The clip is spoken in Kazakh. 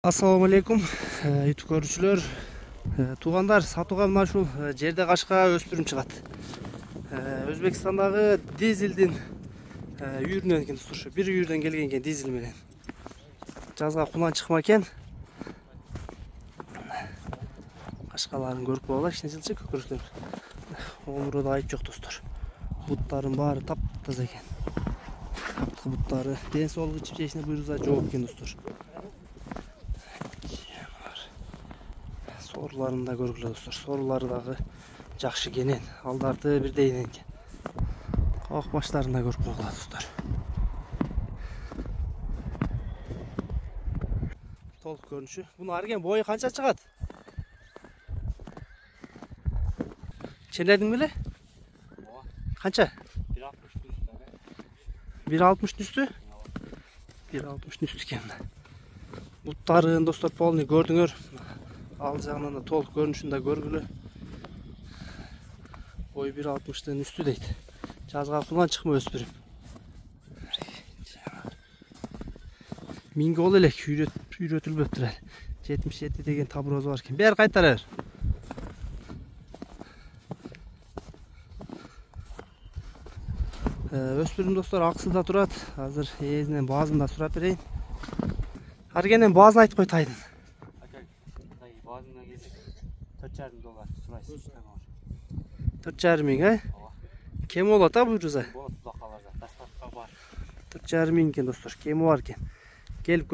Assalamu alaikum YouTube көрүүчүлөр. Туугандар, сатууга мына ушул жерде кашка өспүрүм чыгат. Өзбекстандагы дизелдин үйүрүнөн экен достор. Бир үйүрдөн келген экен дизель менен. Жазга кулан чыкма экен. Кашкаларын көрүп коелу, кичине жылчы көкөрүктөр. Омуруда айып жок достор. Буттарын баары таптаза экен. Таптыкы буттары, ден соолугу чипчесине буйруса жооп экен достор. Sorularını da görgülü dostlar. Soruları da жақшы кенен. Алдарты бірдейінен кен. Қауық başlarını da görüp koyulur dostlar. Толық көрініші. Bunu арген бойы қанша шығады? Çenedin bile? Қанша? 1.60 üstü. 1.60 üstü кен. Бұттарын достар полный gördüңөр. Ал жағынан да толық көрінішін да көргілі. Ой 1.60'дан үсті дейді. Жазға құлан шықма өспірім. Мингі ол елек үйретіліп өттір әлі. 77 деген табырозы бар екен. Бәрі қайтарар. Өспірім достар ақсыда тұрады. Азыр езінен базында сұрап берейін. Аргенен базын айтып қой тайдың. Bazında gezdik. $4,5 sırayız. 4,5 ming, he? Kemi ola ta buyuruza. 4,5 ming ken dostlar. Kemi var ken. Gelip